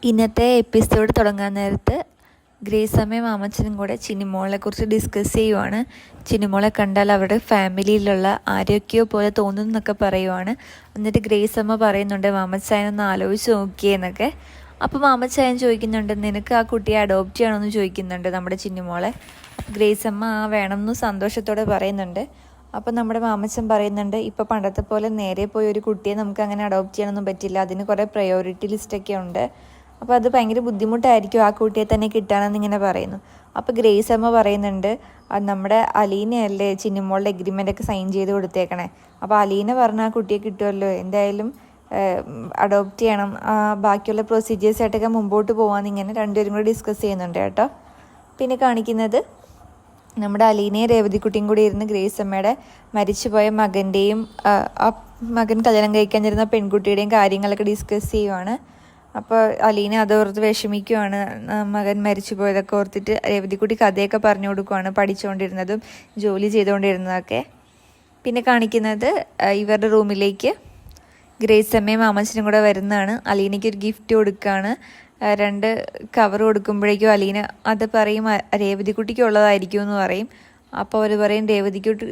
ഇന്നത്തെ എപ്പിസോഡ് തുടങ്ങാൻ നേരത്ത് ഗ്രേസമ്മയും മാമച്ചനും കൂടെ ചിനിമോളെക്കുറിച്ച് ഡിസ്കസ് ചെയ്യുവാണ്. ചിനിമോളെ കണ്ടാൽ അവരുടെ ഫാമിലിയിലുള്ള ആരൊക്കെയോ പോലെ തോന്നുന്നു എന്നൊക്കെ പറയുവാണ്. എന്നിട്ട് ഗ്രേസമ്മ പറയുന്നുണ്ട് മാമച്ചായനൊന്ന് ആലോചിച്ച് നോക്കിയെന്നൊക്കെ. അപ്പോൾ മാമച്ചായൻ ചോദിക്കുന്നുണ്ട് നിനക്ക് ആ കുട്ടിയെ അഡോപ്റ്റ് ചെയ്യണമെന്ന് ചോദിക്കുന്നുണ്ട് നമ്മുടെ ചിനിമോളെ. ഗ്രേസമ്മ വേണമെന്ന് സന്തോഷത്തോടെ പറയുന്നുണ്ട്. അപ്പോൾ നമ്മുടെ മാമച്ചൻ പറയുന്നുണ്ട് ഇപ്പോൾ പണ്ടത്തെ പോലെ നേരെ പോയി ഒരു കുട്ടിയെ നമുക്ക് അങ്ങനെ അഡോപ്റ്റ് ചെയ്യാനൊന്നും പറ്റില്ല, അതിന് കുറേ പ്രയോറിറ്റി ലിസ്റ്റൊക്കെ ഉണ്ട്, അപ്പോൾ അത് ഭയങ്കര ബുദ്ധിമുട്ടായിരിക്കും ആ കുട്ടിയെ തന്നെ കിട്ടാനെന്ന് ഇങ്ങനെ പറയുന്നു. അപ്പോൾ ഗ്രേസ് അമ്മ പറയുന്നുണ്ട് നമ്മുടെ അലീനയല്ലേ ചിന്നിമോളുടെ എഗ്രിമെൻ്റൊക്കെ സൈൻ ചെയ്ത് കൊടുത്തേക്കണേ, അപ്പോൾ അലീന പറഞ്ഞാൽ ആ കുട്ടിയെ കിട്ടുമല്ലോ, എന്തായാലും അഡോപ്റ്റ് ചെയ്യണം, ബാക്കിയുള്ള പ്രൊസീജിയേഴ്സായിട്ടൊക്കെ മുമ്പോട്ട് പോകാമെന്ന് ഇങ്ങനെ രണ്ടുപേരും കൂടി ഡിസ്കസ് ചെയ്യുന്നുണ്ട് കേട്ടോ. പിന്നെ കാണിക്കുന്നത് നമ്മുടെ അലീനയും രേവതിക്കുട്ടിയും കൂടി ഇരുന്ന് ഗ്രേസ് അമ്മയുടെ മരിച്ചുപോയ മകൻ്റെയും ആ മകൻ കല്യാണം കഴിക്കാനിരുന്ന പെൺകുട്ടിയുടെയും കാര്യങ്ങളൊക്കെ ഡിസ്കസ് ചെയ്യുവാണ്. അപ്പോൾ അലീന അതോർത്ത് വിഷമിക്കുവാണ്, മകൻ മരിച്ചു പോയതൊക്കെ ഓർത്തിട്ട് രേവതിക്കുട്ടി കഥയൊക്കെ പറഞ്ഞു കൊടുക്കുവാണ്, പഠിച്ചുകൊണ്ടിരുന്നതും ജോലി ചെയ്തുകൊണ്ടിരുന്നതൊക്കെ. പിന്നെ കാണിക്കുന്നത് ഇവരുടെ റൂമിലേക്ക് ഗ്രേസ് അമ്മയും മാമച്ചനും കൂടെ വരുന്നതാണ്. അലീനയ്ക്ക് ഒരു ഗിഫ്റ്റ് കൊടുക്കുകയാണ്. 2 കവർ കൊടുക്കുമ്പോഴേക്കും അലീന അത് പറയും രേവതിക്കുട്ടിക്കുള്ളതായിരിക്കും എന്ന് പറയും. അപ്പോൾ അവർ പറയും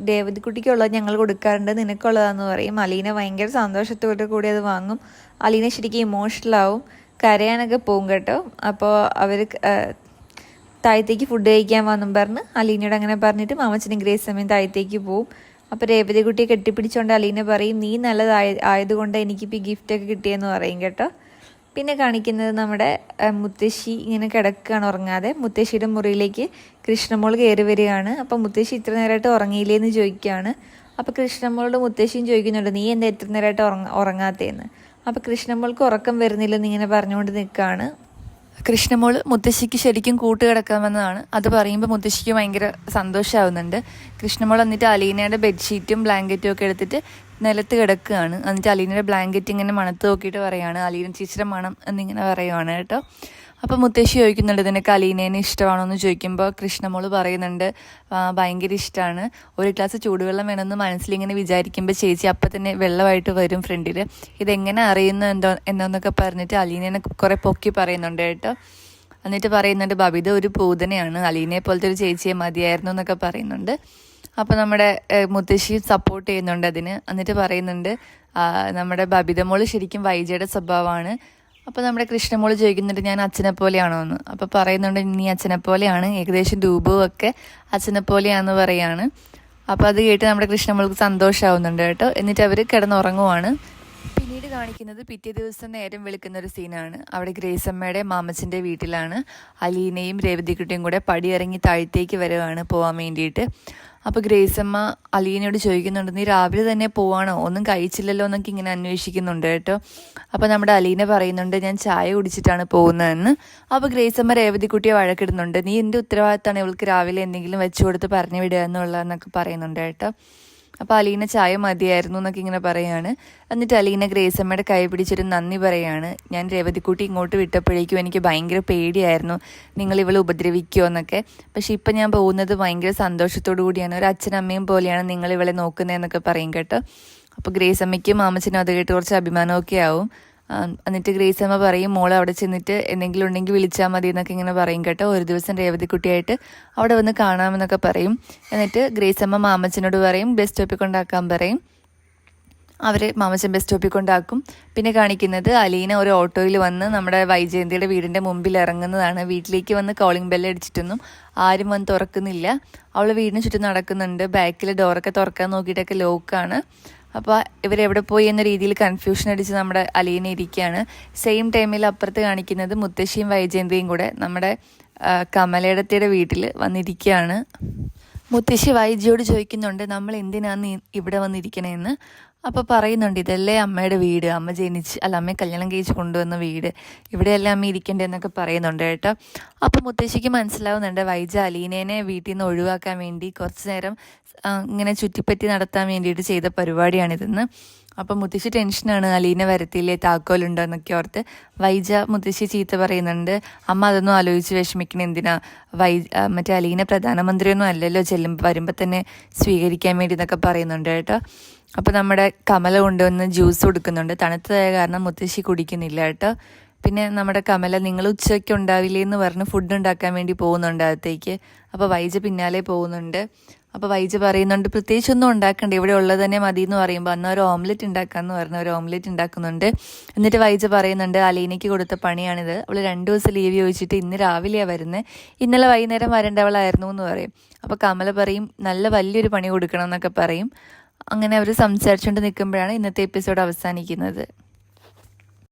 രേവതിക്കുട്ടിക്കുള്ളത് ഞങ്ങൾ കൊടുക്കാറുണ്ട്, നിനക്കുള്ളതാണെന്ന് പറയും. അലീന ഭയങ്കര സന്തോഷത്തോടെ കൂടി അത് വാങ്ങും. അലീന ശരിക്കും ഇമോഷണലാവും, കരയാനൊക്കെ പോകും കേട്ടോ. അപ്പോൾ അവർ താഴത്തേക്ക് ഫുഡ് കഴിക്കാൻ വന്നും പറഞ്ഞ് അലീനയോട് അങ്ങനെ പറഞ്ഞിട്ട് മാമച്ചനും ഗ്രേസ് അമ്മയും താഴത്തേക്ക് പോവും. അപ്പോൾ രേവതിക്കുട്ടിയെ കെട്ടിപ്പിടിച്ചുകൊണ്ട് അലീന പറയും നീ ആയതുകൊണ്ട് എനിക്കിപ്പോൾ ഈ ഗിഫ്റ്റൊക്കെ കിട്ടിയെന്ന് പറയും കേട്ടോ. പിന്നെ കാണിക്കുന്നത് നമ്മുടെ മുത്തശ്ശി ഇങ്ങനെ കിടക്കുകയാണ് ഉറങ്ങാതെ. മുത്തശ്ശിയുടെ മുറിയിലേക്ക് കൃഷ്ണമോൾ കയറി വരികയാണ്. അപ്പോൾ മുത്തശ്ശി ഇത്ര നേരമായിട്ട് ഉറങ്ങിയില്ലേന്ന് ചോദിക്കുകയാണ്. അപ്പോൾ കൃഷ്ണമോളോട് മുത്തശ്ശിയും ചോദിക്കുന്നുണ്ട് നീ എന്താ ഇത്ര നേരമായിട്ട് ഉറങ്ങാത്തതെന്ന്. അപ്പോൾ കൃഷ്ണമോൾക്ക് ഉറക്കം വരുന്നില്ലെന്ന് ഇങ്ങനെ പറഞ്ഞുകൊണ്ട് നിൽക്കുകയാണ്. കൃഷ്ണമോൾ മുത്തശ്ശിക്ക് ശരിക്കും കൂട്ടുകിടക്കാൻ വന്നതാണ്. അത് പറയുമ്പോൾ മുത്തശ്ശിക്ക് ഭയങ്കര സന്തോഷമാവുന്നുണ്ട്. കൃഷ്ണമോൾ എന്നിട്ട് അലീനയുടെ ബെഡ്ഷീറ്റും ബ്ലാങ്കറ്റും ഒക്കെ എടുത്തിട്ട് നിലത്ത് കിടക്കുകയാണ്. എന്നിട്ട് അലീനയുടെ ബ്ലാങ്കറ്റ് ഇങ്ങനെ മണത്ത് നോക്കിയിട്ട് പറയുകയാണ് അലീന ചേച്ചിയുടെ മണം എന്നിങ്ങനെ പറയുവാണ് കേട്ടോ. അപ്പോൾ മുത്തശ്ശി ചോദിക്കുന്നുണ്ട് നിനക്ക് അലീനേനെ ഇഷ്ടമാണോ എന്ന് ചോദിക്കുമ്പോൾ കൃഷ്ണമോൾ പറയുന്നുണ്ട് ഭയങ്കര ഇഷ്ടമാണ്, ഒരു ഗ്ലാസ് ചൂടുവെള്ളം വേണമെന്ന് മനസ്സിലിങ്ങനെ വിചാരിക്കുമ്പോൾ ചേച്ചി അപ്പം തന്നെ വെള്ളമായിട്ട് വരും ഫ്രണ്ടിൽ, ഇതെങ്ങനെ അറിയുന്നു എന്നൊക്കെ പറഞ്ഞിട്ട് അലീനേനെ കുറേ പൊക്കി പറയുന്നുണ്ട് കേട്ടോ. എന്നിട്ട് പറയുന്നുണ്ട് ബബിത ഒരു പൂതനയാണ്, അലീനയെ പോലത്തെ ഒരു ചേച്ചിയെ മതിയായിരുന്നു എന്നൊക്കെ പറയുന്നുണ്ട്. അപ്പോൾ നമ്മുടെ മുത്തശ്ശി സപ്പോർട്ട് ചെയ്യുന്നുണ്ട് അതിന്. എന്നിട്ട് പറയുന്നുണ്ട് നമ്മുടെ ബബിതമോൾ ശരിക്കും വൈജയുടെ സ്വഭാവമാണ്. അപ്പോൾ നമ്മുടെ കൃഷ്ണമോൾ ചോദിക്കുന്നുണ്ട് ഞാൻ അച്ഛനെ പോലെയാണോ എന്ന്. അപ്പോൾ പറയുന്നുണ്ട് നീ അച്ഛനെ പോലെയാണ്, ഏകദേശം രൂപവും ഒക്കെ അച്ഛനെ പോലെയാണെന്ന് പറയാണ്. അപ്പോൾ അത് കേട്ട് നമ്മുടെ കൃഷ്ണമോൾക്ക് സന്തോഷമാവുന്നുണ്ട് കേട്ടോ. എന്നിട്ട് അവർ കിടന്നുറങ്ങുവാണ്. പിന്നീട് കാണിക്കുന്നത് പിറ്റേ ദിവസം നേരം വെളുക്കുന്ന ഒരു സീനാണ്. അവിടെ ഗ്രേസ് അമ്മയുടെ മാമച്ചൻ്റെ വീട്ടിലാണ്. അലീനയും രേവതിക്കുട്ടിയും കൂടെ പടിയിറങ്ങി താഴത്തേക്ക് വരുവാണ് പോകാൻ വേണ്ടിയിട്ട്. അപ്പോൾ ഗ്രേസ് അമ്മ അലീനയോട് ചോദിക്കുന്നുണ്ട് നീ രാവിലെ തന്നെ പോവാണോ, ഒന്നും കഴിച്ചില്ലല്ലോ എന്നൊക്കെ ഇങ്ങനെ അന്വേഷിക്കുന്നുണ്ട് കേട്ടോ. അപ്പോൾ നമ്മുടെ അലീന പറയുന്നുണ്ട് ഞാൻ ചായ കുടിച്ചിട്ടാണ് പോകുന്നതെന്ന്. അപ്പോൾ ഗ്രേസ് അമ്മ രേവതിക്കുട്ടിയെ വഴക്കിടുന്നുണ്ട്, നീ എൻ്റെ ഉത്തരവാദിത്തമാണ് ഇവൾക്ക് രാവിലെ എന്തെങ്കിലും വെച്ചു കൊടുത്ത് പറഞ്ഞു വിടുക എന്നുള്ളതെന്നൊക്കെ പറയുന്നുണ്ട് കേട്ടോ. അപ്പോൾ അലീന ചായ മതിയായിരുന്നു എന്നൊക്കെ ഇങ്ങനെ പറയുകയാണ്. എന്നിട്ട് അലീന ഗ്രേസ് അമ്മയുടെ കൈ പിടിച്ചൊരു നന്ദി പറയുകയാണ്. ഞാൻ രേവതിക്കുട്ടി ഇങ്ങോട്ട് വിട്ടപ്പോഴേക്കും എനിക്ക് ഭയങ്കര പേടിയായിരുന്നു നിങ്ങൾ ഇവളെ ഉപദ്രവിക്കുമോ എന്നൊക്കെ, പക്ഷേ ഇപ്പം ഞാൻ പോകുന്നത് ഭയങ്കര സന്തോഷത്തോടു കൂടിയാണ്, ഒരു അച്ഛനമ്മയും പോലെയാണ് നിങ്ങൾ ഇവളെ നോക്കുന്നതെന്നൊക്കെ പറയും കേട്ടോ. അപ്പോൾ ഗ്രേസ് അമ്മയ്ക്കും മാമച്ചനും അത് കേട്ട് കുറച്ച് അഭിമാനമൊക്കെ ആവും. എന്നിട്ട് ഗ്രേസ് അമ്മ പറയും മോൾ അവിടെ ചെന്നിട്ട് എന്തെങ്കിലും ഉണ്ടെങ്കിൽ വിളിച്ചാൽ മതി എന്നൊക്കെ ഇങ്ങനെ പറയും കേട്ടോ. ഒരു ദിവസം രേവതിക്കുട്ടിയായിട്ട് അവിടെ വന്ന് കാണാമെന്നൊക്കെ പറയും. എന്നിട്ട് ഗ്രേസ് അമ്മ മാമച്ചനോട് പറയും ബസ് സ്റ്റോപ്പിൽ കൊണ്ടാക്കാൻ പറയും. അവർ മാമച്ചൻ ബസ് സ്റ്റോപ്പിൽ കൊണ്ടാക്കും. പിന്നെ കാണിക്കുന്നത് അലീന ഒരു ഓട്ടോയിൽ വന്ന് നമ്മുടെ വൈജയന്തിയുടെ വീടിൻ്റെ മുമ്പിൽ ഇറങ്ങുന്നതാണ്. വീട്ടിലേക്ക് വന്ന് കോളിംഗ് ബെല്ല് അടിച്ചിട്ടൊന്നും ആരും വന്ന് തുറക്കുന്നില്ല. അവൾ വീടിന് ചുറ്റും നടക്കുന്നുണ്ട്. ബാക്കിൽ ഡോറൊക്കെ തുറക്കാൻ നോക്കിയിട്ടൊക്കെ ലോക്കാണ്. അപ്പോൾ ഇവരെവിടെ പോയി എന്ന രീതിയിൽ കൺഫ്യൂഷൻ അടിച്ച് നമ്മുടെ അലീന ഇരിക്കുകയാണ്. സെയിം ടൈമിൽ അപ്പുറത്ത് കാണിക്കുന്നത് മുത്തശ്ശിയും വൈജയന്തിയും കൂടെ നമ്മുടെ കമലയിടത്തിയുടെ വീട്ടിൽ വന്നിരിക്കുകയാണ്. മുത്തശ്ശി വൈജിയോട് ചോദിക്കുന്നുണ്ട് നമ്മൾ എന്തിനാണ് ഇവിടെ വന്നിരിക്കണേന്ന്. അപ്പോൾ പറയുന്നുണ്ട് ഇതല്ലേ അമ്മയുടെ വീട്, അമ്മയെ കല്യാണം കഴിച്ച് കൊണ്ടുവന്ന വീട്, ഇവിടെയെല്ലാം അമ്മ ഇരിക്കേണ്ടതെന്നൊക്കെ പറയുന്നുണ്ട് കേട്ടോ. അപ്പോൾ മുത്തശ്ശിക്ക് മനസ്സിലാവുന്നുണ്ട് വൈജ അലീനേനെ വീട്ടിൽ നിന്ന് ഒഴിവാക്കാൻ വേണ്ടി കുറച്ച് നേരം ഇങ്ങനെ ചുറ്റിപ്പറ്റി നടത്താൻ വേണ്ടിയിട്ട് ചെയ്ത പരിപാടിയാണിതെന്ന്. അപ്പോൾ മുത്തശ്ശി ടെൻഷനാണ്, അലീന വരത്തില്ലേ, താക്കോലുണ്ടോ എന്നൊക്കെ ഓർത്ത്. വൈജ മുത്തശ്ശി ചീത്ത പറയുന്നുണ്ട്, അമ്മ അതൊന്നും ആലോചിച്ച് വിഷമിക്കണം എന്തിനാ, മറ്റേ അലീന പ്രധാനമന്ത്രിയൊന്നും അല്ലല്ലോ വരുമ്പോൾ തന്നെ സ്വീകരിക്കാൻ വേണ്ടി എന്നൊക്കെ പറയുന്നുണ്ട് കേട്ടോ. അപ്പോൾ നമ്മുടെ കമല കൊണ്ടുവന്ന് ജ്യൂസ് കൊടുക്കുന്നുണ്ട്. തണുത്തതായ കാരണം മുത്തശ്ശി കുടിക്കുന്നില്ല കേട്ടോ. പിന്നെ നമ്മുടെ കമല നിങ്ങൾ ഉച്ചയ്ക്ക് ഉണ്ടാവില്ലേ എന്ന് പറഞ്ഞ് ഫുഡ് ഉണ്ടാക്കാൻ വേണ്ടി പോകുന്നുണ്ട് അകത്തേക്ക്. അപ്പോൾ വൈജ പിന്നാലെ പോകുന്നുണ്ട്. അപ്പോൾ വൈജ പറയുന്നുണ്ട് പ്രത്യേകിച്ചൊന്നും ഉണ്ടാക്കണ്ട, ഇവിടെ ഉള്ളത് തന്നെ മതി എന്ന് പറയുമ്പോൾ അന്ന് ഒരു ഓംലെറ്റ് ഉണ്ടാക്കാമെന്ന് പറഞ്ഞ് ഒരു ഓംലെറ്റ് ഉണ്ടാക്കുന്നുണ്ട്. എന്നിട്ട് വൈജ പറയുന്നുണ്ട് അലീനയ്ക്ക് കൊടുത്ത പണിയാണിത്, അവൾ 2 ദിവസം ലീവ് ചോദിച്ചിട്ട് ഇന്ന് രാവിലെയാണ് വരുന്നത്, ഇന്നലെ വൈകുന്നേരം വരേണ്ടവളായിരുന്നു എന്ന് പറയും. അപ്പോൾ കമല പറയും നല്ല വലിയൊരു പണി കൊടുക്കണം എന്നൊക്കെ പറയും. അങ്ങനെ അവർ സംസാരിച്ചുകൊണ്ട് നിൽക്കുമ്പോഴാണ് ഇന്നത്തെ എപ്പിസോഡ് അവസാനിക്കുന്നത്.